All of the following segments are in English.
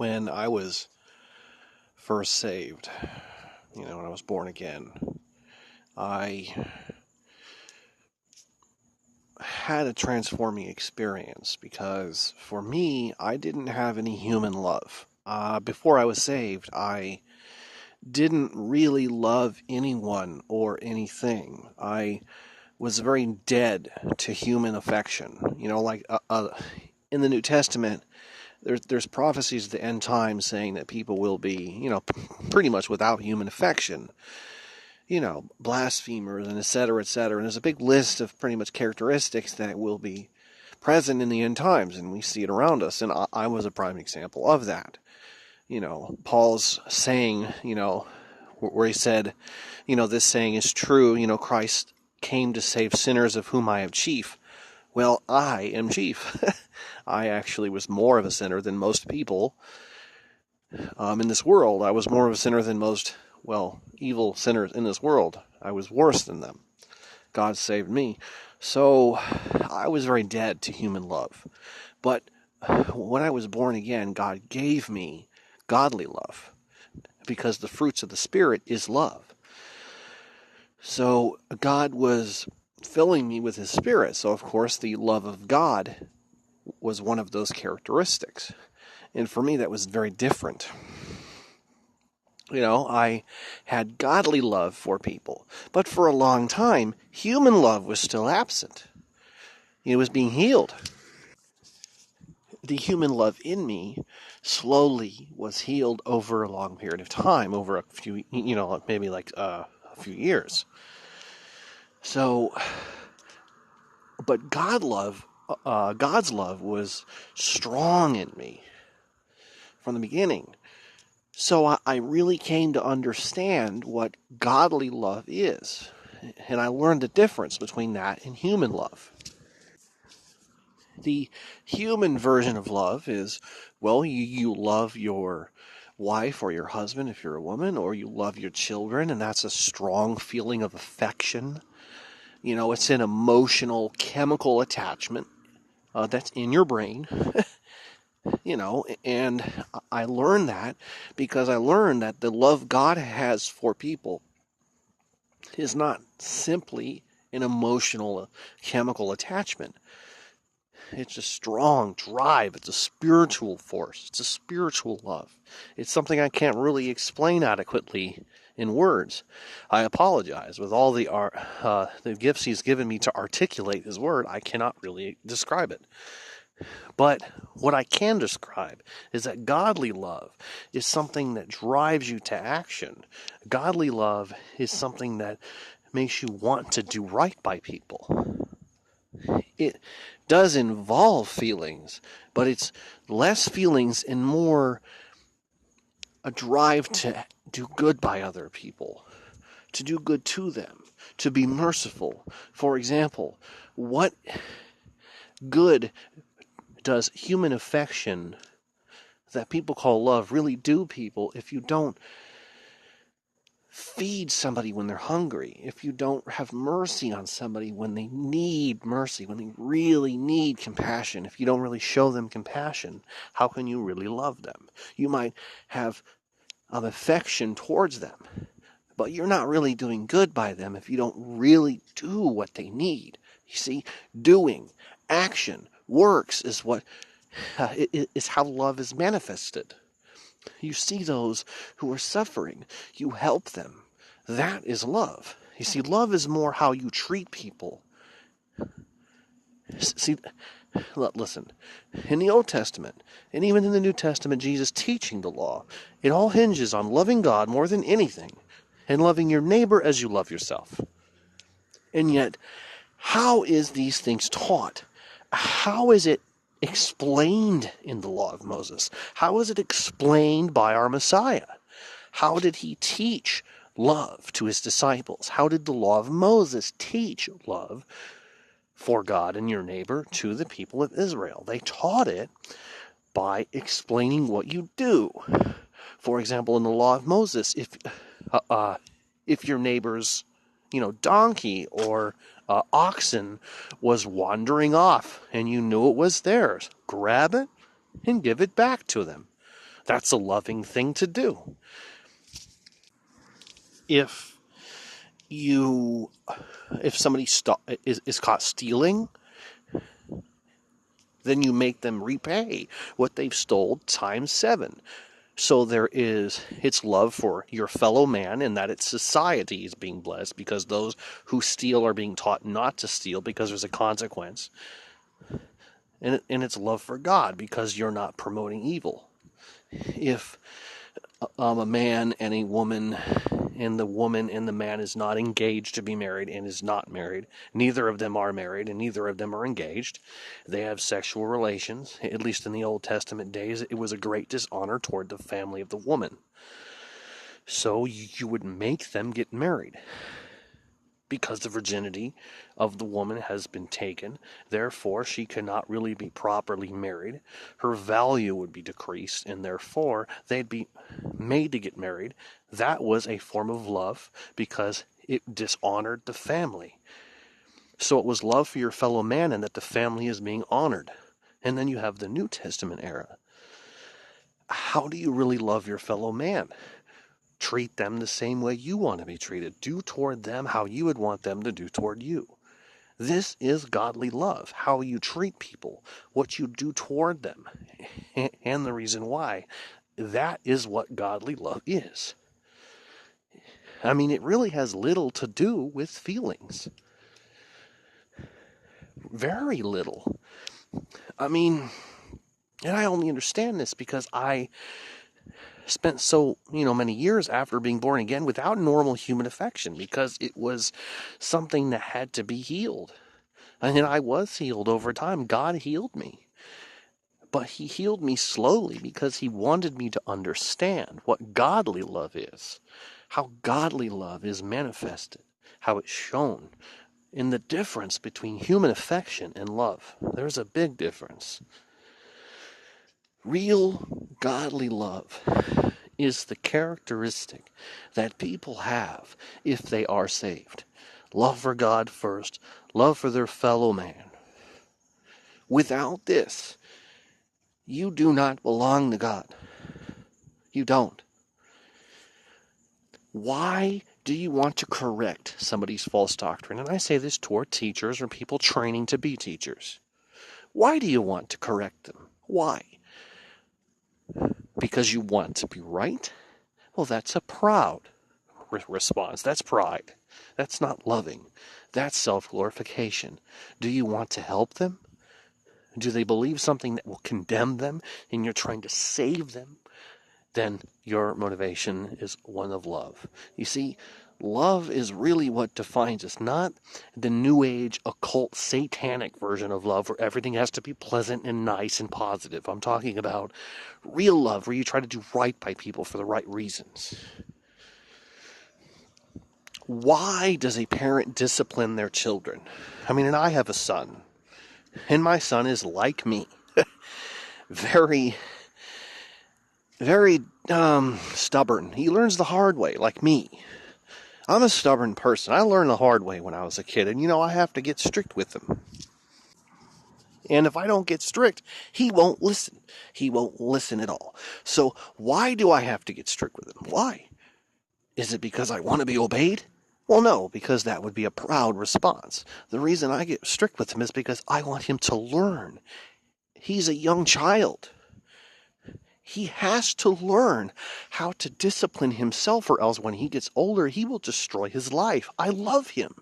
When I was first saved, when I was born again, I had a transforming experience because for me, I didn't have any human love. Before I was saved, I didn't really love anyone or anything. I was very dead to human affection. In the New Testament, there's prophecies at the end times saying that people will be, pretty much without human affection. Blasphemers and et cetera, et cetera. And there's a big list of pretty much characteristics that will be present in the end times, and we see it around us. And I was a prime example of that. Paul's saying, where he said, this saying is true, Christ came to save sinners, of whom I am chief. Well, I am chief. I actually was more of a sinner than most people in this world. I was more of a sinner than most, evil sinners in this world. I was worse than them. God saved me. So I was very dead to human love. But when I was born again, God gave me godly love, because the fruits of the Spirit is love. So God was filling me with His Spirit. So, of course, the love of God was one of those characteristics. And for me, that was very different. I had godly love for people. But for a long time, human love was still absent. It was being healed. The human love in me slowly was healed over a long period of time, over a few, maybe a few years. So, but God's love was strong in me from the beginning. So I really came to understand what godly love is. And I learned the difference between that and human love. The human version of love is, you love your wife or your husband if you're a woman, or you love your children, and that's a strong feeling of affection. It's an emotional, chemical attachment that's in your brain. And I learned that because I learned that the love God has for people is not simply an emotional, chemical attachment. It's a strong drive. It's a spiritual force. It's a spiritual love. It's something I can't really explain adequately in words. I apologize. With all the gifts He's given me to articulate His word, I cannot really describe it. But what I can describe is that godly love is something that drives you to action. Godly love is something that makes you want to do right by people. It does involve feelings, but it's less feelings and more a drive to do good by other people, to do good to them, to be merciful. For example, what good does human affection that people call love really do people if you don't feed somebody when they're hungry, if you don't have mercy on somebody when they need mercy, when they really need compassion? If you don't really show them compassion, how can you really love them? You might have affection towards them, but you're not really doing good by them if you don't really do what they need. You see, doing, action, works is what is how love is manifested. You see those who are suffering. You help them. That is love. You see, love is more how you treat people. See, listen, in the Old Testament, and even in the New Testament, Jesus teaching the law, it all hinges on loving God more than anything, and loving your neighbor as you love yourself. And yet, how is these things taught? How is it explained in the law of Moses? How is it explained by our Messiah? How did He teach love to His disciples? How did the law of Moses teach love for God and your neighbor to the people of Israel? They taught it by explaining what you do. For example, in the law of Moses, if your neighbor's donkey or oxen was wandering off and you knew it was theirs, grab it and give it back to them. That's a loving thing to do. If you, if somebody is caught stealing, then you make them repay what they've stole times 7. So it's love for your fellow man, and that its society is being blessed because those who steal are being taught not to steal because there's a consequence. And it's love for God because you're not promoting evil. If a man and a woman, and the woman and the man is not engaged to be married and is not married, neither of them are married and neither of them are engaged, they have sexual relations, at least in the Old Testament days, it was a great dishonor toward the family of the woman. So you would make them get married because the virginity of the woman has been taken. Therefore, she cannot really be properly married. Her value would be decreased, and therefore they'd be made to get married. That was a form of love because it dishonored the family. So it was love for your fellow man and that the family is being honored. And then you have the New Testament era. How do you really love your fellow man? Treat them the same way you want to be treated. Do toward them how you would want them to do toward you. This is godly love, how you treat people, what you do toward them, and the reason why. That is what godly love is. I mean, it really has little to do with feelings. Very little. I mean, and I only understand this because I spent so many years after being born again without normal human affection because it was something that had to be healed. And I was healed over time. God healed me. But he healed me slowly because he wanted me to understand what godly love is, how godly love is manifested, how it's shown, in the difference between human affection and love. There's a big difference. Real godly love is the characteristic that people have if they are saved. Love for God first, love for their fellow man. Without this, you do not belong to God. You don't. Why do you want to correct somebody's false doctrine? And I say this toward teachers or people training to be teachers. Why do you want to correct them? Why? Because you want to be right? Well, that's a proud response. That's pride. That's not loving. That's self-glorification. Do you want to help them? Do they believe something that will condemn them and you're trying to save them? Then your motivation is one of love. You see, love is really what defines us, not the new age, occult, satanic version of love where everything has to be pleasant and nice and positive. I'm talking about real love where you try to do right by people for the right reasons. Why does a parent discipline their children? I mean, and I have a son, and my son is like me. Very stubborn. He learns the hard way, like me. I'm a stubborn person. I learned the hard way when I was a kid, and I have to get strict with him. And if I don't get strict, he won't listen. He won't listen at all. So why do I have to get strict with him? Why? Is it because I want to be obeyed? Well, no, because that would be a proud response. The reason I get strict with him is because I want him to learn. He's a young child. He has to learn how to discipline himself, or else when he gets older, he will destroy his life. I love him.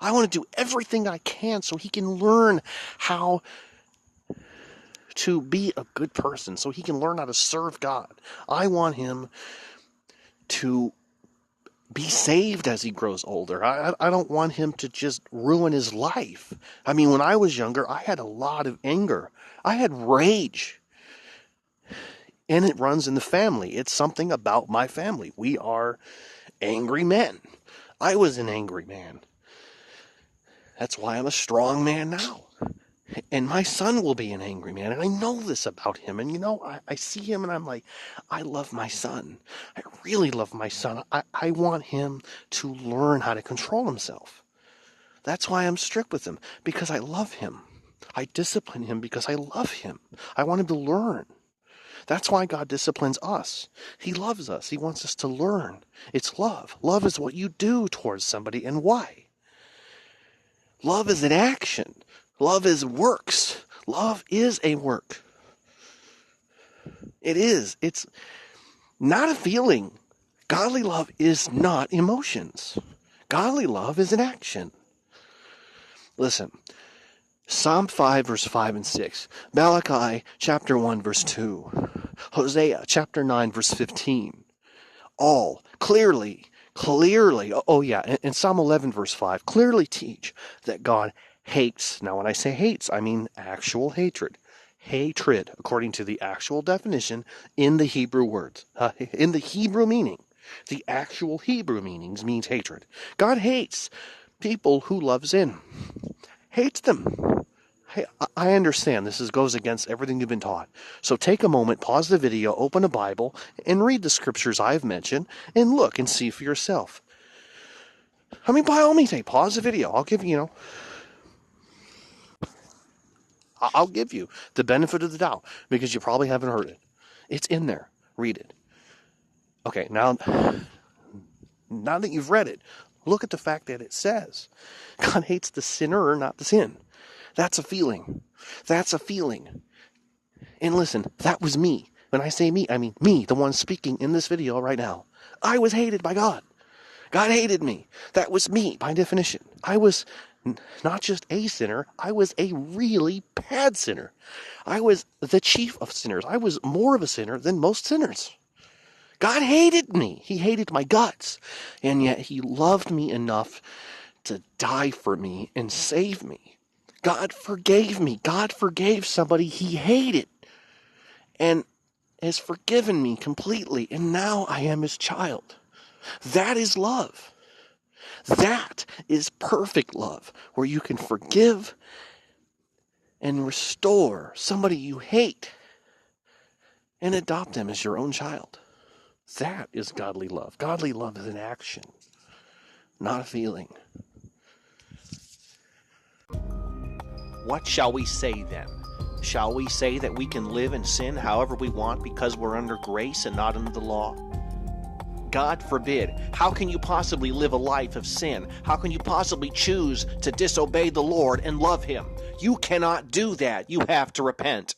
I want to do everything I can so he can learn how to be a good person, so he can learn how to serve God. I want him to be saved as he grows older. I don't want him to just ruin his life. I mean, when I was younger, I had a lot of anger. I had rage. And it runs in the family. It's something about my family. We are angry men. I was an angry man. That's why I'm a strong man now. And my son will be an angry man. And I know this about him. And I see him and I'm like, I love my son. I really love my son. I want him to learn how to control himself. That's why I'm strict with him. Because I love him. I discipline him because I love him. I want him to learn. That's why God disciplines us. He loves us. He wants us to learn. It's love. Love is what you do towards somebody and why. Love is an action. Love is works. Love is a work. It is. It's not a feeling. Godly love is not emotions. Godly love is an action. Listen, Psalm 5, verse 5 and 6. Malachi, chapter 1, verse 2. Hosea, chapter 9, verse 15. All clearly, and Psalm 11, verse 5, clearly teach that God hates. Now, when I say hates, I mean actual hatred. Hatred, according to the actual definition in the Hebrew words, in the Hebrew meaning. The actual Hebrew meanings means hatred. God hates people who love sin. Hates them. Hey, I understand this goes against everything you've been taught. So take a moment, pause the video, open a Bible, and read the scriptures I've mentioned, and look and see for yourself. I mean, by all means, hey, pause the video. I'll give you the benefit of the doubt, because you probably haven't heard it. It's in there. Read it. Okay, now that you've read it, look at the fact that it says God hates the sinner, not the sin. That's a feeling. That's a feeling. And listen, that was me. When I say me, I mean me, the one speaking in this video right now. I was hated by God. God hated me. That was me, by definition. I was not just a sinner, I was a really bad sinner. I was the chief of sinners. I was more of a sinner than most sinners. God hated me. He hated my guts. And yet he loved me enough to die for me and save me. God forgave me. God forgave somebody he hated and has forgiven me completely. And now I am his child. That is love. That is perfect love, where you can forgive and restore somebody you hate and adopt them as your own child. That is godly love. Godly love is an action, not a feeling. What shall we say then? Shall we say that we can live in sin however we want because we're under grace and not under the law? God forbid. How can you possibly live a life of sin? How can you possibly choose to disobey the Lord and love him? You cannot do that. You have to repent.